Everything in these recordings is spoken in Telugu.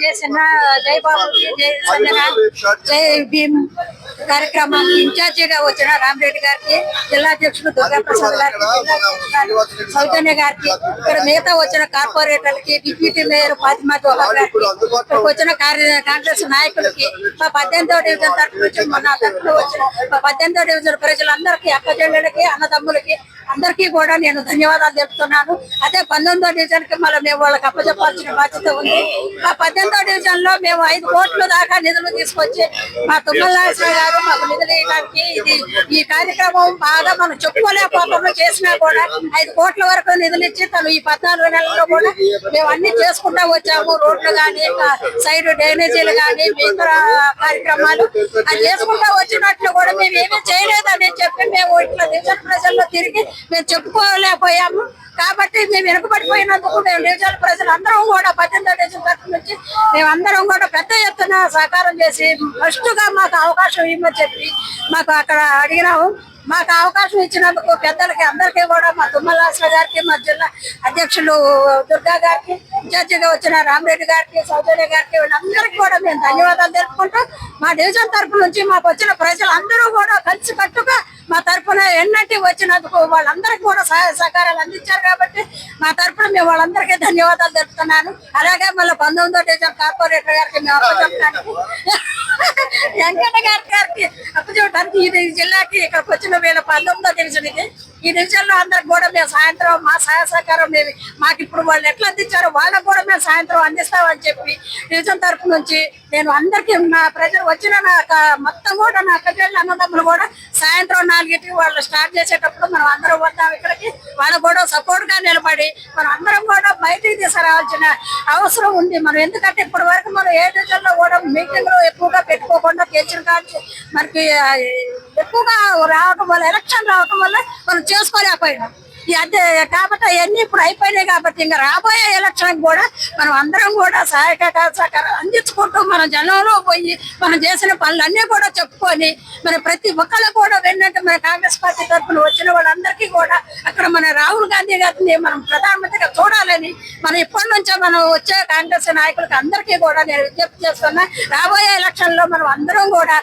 చేసిన జై బాబు జై సంజన జై భీమ్ కార్యక్రమానికి ఇన్ఛార్జిగా వచ్చిన రామరెడ్డి గారికి, జిల్లా అధ్యక్షుడు దుర్గా ప్రసాద్ గారికి, జిల్లా అధ్యక్షుడు సౌజన్య గారికి, ఇక్కడ మిగతా వచ్చిన కార్పొరేటర్లకి, డిప్యూటీ మేయర్ ఫాతిమా జోహర్ గారికి, ఇక్కడ వచ్చిన కాంగ్రెస్ నాయకులకి, మా 18వ డివిజన్ తరఫు నుంచి మన తరఫున వచ్చిన మా 18వ డివిజన్ ప్రజలందరికీ, అక్క చెల్లెలకి, అన్నదమ్ములకి అందరికీ కూడా నేను ధన్యవాదాలు తెలుపుతున్నాను. అదే 19వ డివిజన్ కి మళ్ళీ మేము వాళ్ళకి అప్పచెప్పాల్సిన బాధ్యత ఉంది. ఆ 18వ డివిజన్ లో మేము 5 కోట్ల దాకా నిధులు తీసుకొచ్చి మా తుమ్మల నాగేశ్వర గారు మాకు నిధులు ఇవ్వడానికి ఈ కార్యక్రమం బాగా మనం చెప్పుకోలేకపోతున్నాం. చేసినా కూడా 5 కోట్ల వరకు నిధులు ఇచ్చి తను ఈ 14 నెలల్లో కూడా మేము అన్ని చేసుకుంటా వచ్చాము. రోడ్లు కానీ, సైడ్ డ్రైనేజీలు కానీ, మిగతా కార్యక్రమాలు అది చేసుకుంటా వచ్చినట్లు కూడా మేము ఏమీ చేయలేదని చెప్పి మేము ఇట్లా డివిజన్ ప్రజల్లో తిరిగి మేము చెప్పుకోలేకపోయాము. కాబట్టి మేము వెనుకబడిపోయినందుకు మేము డివిజన్ ప్రజలు అందరం కూడా 18వ డివిజన్ తరఫు నుంచి మేమందరం కూడా పెద్ద ఎత్తున సహకారం చేసి ఫస్ట్ గా మాకు అవకాశం ఇవ్వమని చెప్పి మాకు అక్కడ అడిగినాము. మాకు అవకాశం ఇచ్చినందుకు పెద్దలకి అందరికీ కూడా మా తుమ్మల నాగేశ్వర గారికి, మా జిల్లా అధ్యక్షులు దుర్గా గారికి, ఇన్ఛార్జిగా వచ్చిన రామరెడ్డి గారికి, సౌజన్య గారికి, వీళ్ళందరికీ కూడా మేము ధన్యవాదాలు తెలుపుకుంటూ మా డివిజన్ తరఫు నుంచి మాకు వచ్చిన ప్రజలందరూ కూడా కలిసి కట్టుగా మా తరఫున ఎన్నటి వచ్చినందుకు వాళ్ళందరికీ కూడా సహాయ సహకారాలు అందించారు. కాబట్టి మా తరఫున మేము వాళ్ళందరికీ ధన్యవాదాలు తెలుపుతున్నాను. అలాగే మళ్ళీ 19వ డివిజన్ కార్పొరేటర్ గారికి మేము అప్పచెప్పడానికి, వెంకట గారికి అప్పచెప్పడానికి ఈ జిల్లాకి ఇక్కడికి వచ్చిన వీళ్ళ 19వ డివిజన్ ఇది. ఈ డివిజన్ లో అందరికి కూడా మేము సాయంత్రం మా సహాయ సహకారం మాకు ఇప్పుడు వాళ్ళు ఎట్లా అందించారో వాళ్ళకు కూడా మేము సాయంత్రం అందిస్తామని చెప్పి డివిజన్ తరఫు నుంచి నేను అందరికీ నా ప్రజలు వచ్చిన మొత్తం కూడా నా అక్కచెల్లి అన్నదమ్ములు కూడా సాయంత్రం 4కి వాళ్ళు స్టార్ట్ చేసేటప్పుడు మనం అందరం వద్దాం ఇక్కడికి. వాళ్ళకు కూడా సపోర్ట్ గా నిలబడి మనం అందరం కూడా బయటికి తీసుకురావాల్సిన అవసరం ఉంది. మనం ఎందుకంటే ఇప్పటి వరకు మనం ఏ డివిజన్ లో కూడా మీటింగ్లు ఎక్కువగా పెట్టుకోకుండా గెలిచిన కానీ మనకి ఎక్కువగా రావటం వల్ల, ఎలక్షన్ రావటం వల్ల మనం చేసుకోలేకపోయినాం. అదే కాబట్టి అవన్నీ ఇప్పుడు అయిపోయినాయి. కాబట్టి ఇంకా రాబోయే ఎలక్షన్ కూడా మనం అందరం కూడా సహకారం అందించుకుంటూ మన జనంలో పోయి మనం చేసిన పనులన్నీ కూడా చెప్పుకొని మన ప్రతి ఒక్కళ్ళు కూడా వెన్నట్టు మన కాంగ్రెస్ పార్టీ తరఫున వచ్చిన వాళ్ళందరికీ కూడా అక్కడ మన రాహుల్ గాంధీ గారిని మనం ప్రధానమంత్రిగా చూడాలని మనం ఇప్పటి నుంచే మనం వచ్చే కాంగ్రెస్ నాయకులకి అందరికీ కూడా నేను విజ్ఞప్తి చేస్తున్నా. రాబోయే ఎలక్షన్ లో మనం అందరం కూడా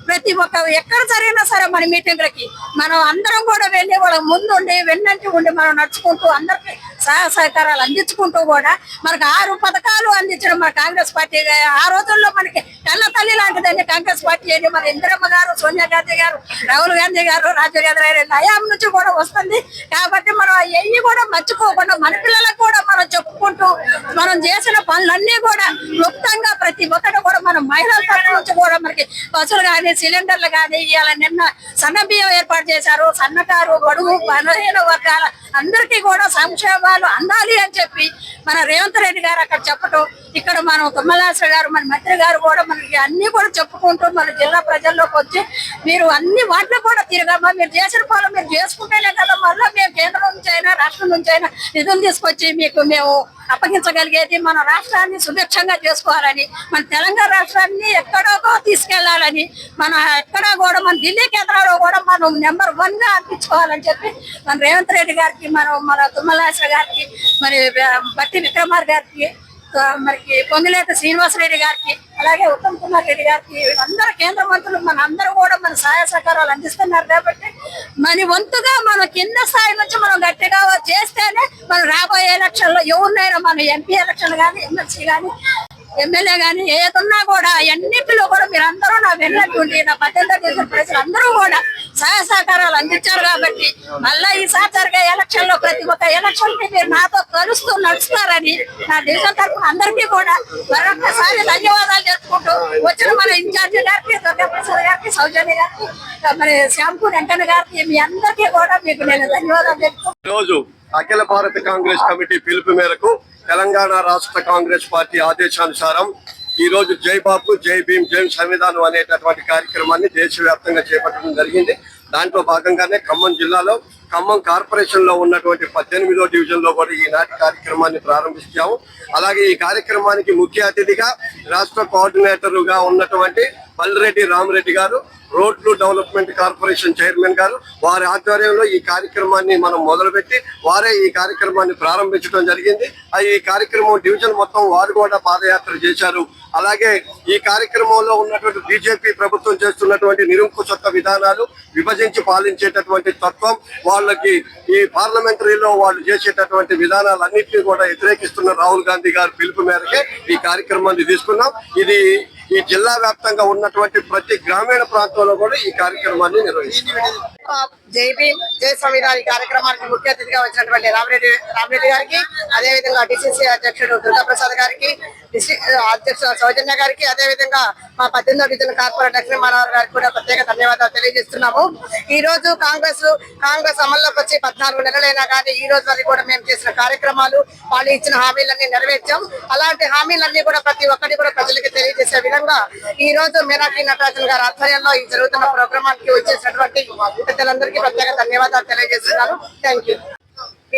ప్రతి ఒక్క ఎక్కడ జరిగినా సరే మన మీటింగ్లకి మనం అందరం కూడా వెళ్ళి వాళ్ళ ముందుండి వెన్నంటి ఉండి మనం నడుచుకుంటూ అందరికి సహాయ సహకారాలు అందించుకుంటూ కూడా మనకు 6 పథకాలు అందించిన మన కాంగ్రెస్ పార్టీ. ఆ రోజుల్లో మనకి కన్న తల్లి లాంటిదండి కాంగ్రెస్ పార్టీ అని మన ఇందిరమ్మ గారు, సోనియా గాంధీ గారు, రాహుల్ గాంధీ గారు, రాజీవ్ గాంధీ గారి హయాం నుంచి కూడా వస్తుంది. కాబట్టి మనం అవన్నీ కూడా మర్చిపోకుండా మన పిల్లలకు కూడా మనం చెప్పుకుంటూ మనం చేసిన పనులన్నీ కూడా క్లుప్తంగా ప్రతి ఒక్కటి కూడా మనం మహిళల తరఫు నుంచి కూడా మనకి బస్సులు కానీ, సిలిండర్లు కానీ, ఇవాళ నిన్న సన్న బియ్యం ఏర్పాటు చేశారు. సన్నకారు, బడుగు, బలహీన వర్గాల అందరికీ కూడా సంక్షేమాలు అందాలి అని చెప్పి మన రేవంత్ రెడ్డి గారు అక్కడ చెప్పటం, ఇక్కడ మనం తుమ్మల నాగేశ్వర గారు మన మంత్రి గారు కూడా మనకి అన్ని కూడా చెప్పుకుంటూ మన జిల్లా ప్రజల్లోకి వచ్చి మీరు అన్ని వాటిలో కూడా తిరగమ్మా, మీరు చేసిన పనులు మీరు చేసుకుంటేనే కదా మళ్ళీ మేము కేంద్రం నుంచి అయినా రాష్ట్రం నుంచి అయినా నిధులు తీసుకొచ్చి మీకు మేము అప్పగించగలిగేది. మన రాష్ట్రాన్ని సుభిక్షంగా చేసుకోవాలని, మన తెలంగాణ రాష్ట్రాన్ని ఎక్కడోకో తీసుకెళ్లాలని, మన ఎక్కడా కూడా మన ఢిల్లీ కేంద్రంలో కూడా మనం నెంబర్ 1 గా అర్పించుకోవాలని చెప్పి మన రేవంత్ రెడ్డి గారికి, మన తుమ్మల నాగేశ్వర గారికి, మరి బట్టి విక్రమార్ గారికి, మనకి పొంగిలేటి శ్రీనివాసరెడ్డి గారికి, అలాగే ఉత్తమ్ కుమార్ రెడ్డి గారికి, అందరూ కేంద్ర మంత్రులు మన అందరూ కూడా మన సహాయ సహకారాలు అందిస్తున్నారు. కాబట్టి మన వంతుగా మన కింద స్థాయి నుంచి మనం గట్టిగా చేస్తేనే మనం రాబోయే ఎలక్షన్ లో ఎవరినైనా మన ఎంపీ ఎలక్షన్ కానీ, ఎమ్మెల్సీ కానీ, ఎమ్మెల్యే గానీ ఏదున్నా కూడా అన్నింటిలో కూడా మీరు అందరూ నా వెన్నట్టుండి నా 18వ డివిజన్ ప్రజలు అందరూ కూడా సహాయ సహకారాలు అందించారు. కాబట్టి మళ్ళా ఈసారి జరిగే ఎలక్షన్ లో ప్రతి ఒక్క ఎలక్షన్ కి మీరు నాతో కలుస్తూ నడుస్తారని నా డివిజన్ తరఫున అందరికీ కూడా మరొకసారి ధన్యవాదాలు చెప్పుకుంటూ వచ్చిన మన ఇన్ఛార్జి గారికి, దుర్గా ప్రసాద్ గారికి, సౌజన్య గారికి, మరి శ్యాంపూర్ వెంకన్న గారికి, మీ అందరికీ కూడా మీకు నేను ధన్యవాదాలు చెప్పుకుంటూ రోజు అఖిల భారత కాంగ్రెస్ కమిటీ పిలుపు మేరకు తెలంగాణ రాష్ట్ర కాంగ్రెస్ పార్టీ ఆదేశానుసారం ఈ రోజు జై బాపు, జై భీమ్, జై సంవిధానం అనేటటువంటి కార్యక్రమాన్ని దేశవ్యాప్తంగా చేపట్టడం జరిగింది. దాంట్లో భాగంగానే ఖమ్మం జిల్లాలో ఖమ్మం కార్పొరేషన్ లో ఉన్నటువంటి 18వ డివిజన్ లో కూడా ఈనాటి కార్యక్రమాన్ని ప్రారంభించాము. అలాగే ఈ కార్యక్రమానికి ముఖ్య అతిథిగా రాష్ట్ర కోఆర్డినేటర్ గా ఉన్నటువంటి పల్లిరెడ్డి రామరెడ్డి గారు, రోడ్లు డెవలప్మెంట్ కార్పొరేషన్ చైర్మన్ గారు, వారి ఆధ్వర్యంలో ఈ కార్యక్రమాన్ని మనం మొదలుపెట్టి వారే ఈ కార్యక్రమాన్ని ప్రారంభించడం జరిగింది. ఈ కార్యక్రమం డివిజన్ మొత్తం వారు కూడా పాదయాత్ర చేశారు. అలాగే ఈ కార్యక్రమంలో ఉన్నటువంటి బీజేపీ ప్రభుత్వం చేస్తున్నటువంటి నిరంకుశత్వ విధానాలు, విభజించి పాలించేటటువంటి తత్వం, వాళ్ళకి ఈ పార్లమెంటరీలో వాళ్ళు చేసేటటువంటి విధానాలన్నింటినీ కూడా వ్యతిరేకిస్తున్న రాహుల్ గాంధీ గారి పిలుపు మేరకే ఈ కార్యక్రమాన్ని తీసుకున్నాం. ఇది ఈ జిల్లా వ్యాప్తంగా ఉన్నటువంటి ప్రతి గ్రామీణ ప్రాంతంలో కూడా ఈ కార్యక్రమాన్ని నిర్వహిస్తున్నాం. జై భీమ్ జై సంవిధాన్ ఈ కార్యక్రమానికి ముఖ్య అతిథిగా వచ్చినటువంటి రామరెడ్డి గారికి, అదేవిధంగా డిసిసి అధ్యక్షుడు దుర్గాప్రసాద్ గారికి, అధ్యక్షుడు సౌజన్య గారికి, అదేవిధంగా మా 18వ డివిజన్ కార్పొరేటర్ లక్ష్మీ మనోహర్ గారికి కూడా ప్రత్యేక ధన్యవాదాలు తెలియజేస్తున్నాము. ఈ రోజు కాంగ్రెస్ అమల్లోకి వచ్చి 14 నెలలైనా కానీ ఈ రోజు వరకు కూడా మేము చేసిన కార్యక్రమాలు, వాళ్ళు ఇచ్చిన హామీలన్నీ నెరవేర్చాం. అలాంటి హామీలన్నీ కూడా ప్రతి ఒక్కటి కూడా ప్రజలకి తెలియజేసే విధంగా ఈ రోజు మీనాక్షి నటరాజన్ గారి ఆధ్వర్యంలో ఈ జరుగుతున్న ప్రోగ్రామానికి వచ్చేసినటువంటి పెద్దలందరికీ ప్రత్యేక ధన్యవాదాలు తెలియజేస్తున్నాను. Thank you.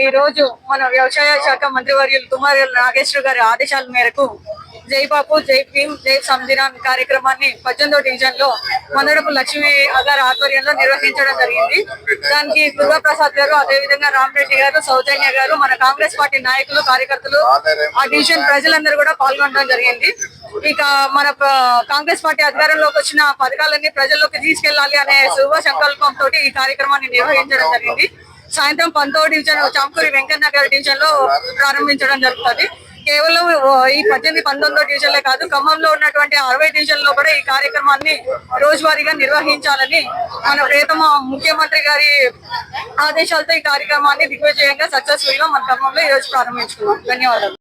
ఈ రోజు మన వ్యవసాయ శాఖ మంత్రివర్యులు తుమ్మల నాగేశ్వర గారి ఆదేశాల మేరకు జై బాపు జై భీమ్ జై సంవిధాన్ కార్యక్రమాన్ని 18వ డివిజన్ లో మందడపు లక్ష్మీ గారి ఆధ్వర్యంలో నిర్వహించడం జరిగింది. దానికి దుర్గాప్రసాద్ గారు, అదేవిధంగా రామరెడ్డి గారు, సౌజన్య గారు, మన కాంగ్రెస్ పార్టీ నాయకులు, కార్యకర్తలు, ఆ డివిజన్ ప్రజలందరూ కూడా పాల్గొనడం జరిగింది. ఇక మన కాంగ్రెస్ పార్టీ అధికారంలోకి వచ్చిన పథకాలన్నీ ప్రజల్లోకి తీసుకెళ్లాలి అనే శుభ సంకల్పంతో ఈ కార్యక్రమాన్ని నిర్వహించడం జరిగింది. సాయంత్రం 19వ డివిజన్ చాంకూరి వెంకన్న గారి డివిజన్ లో ప్రారంభించడం జరుగుతుంది. కేవలం ఈ 19వ డివిజన్లే కాదు, ఖమ్మంలో ఉన్నటువంటి 60 డివిజన్ లో కూడా ఈ కార్యక్రమాన్ని రోజువారీగా నిర్వహించాలని మన ప్రియతమ ముఖ్యమంత్రి గారి ఆదేశాలతో ఈ కార్యక్రమాన్ని దిగ్విజయంగా సక్సెస్ఫుల్ గా మన ఖమ్మంలో ఈ రోజు ప్రారంభించుకున్నాం. ధన్యవాదాలు.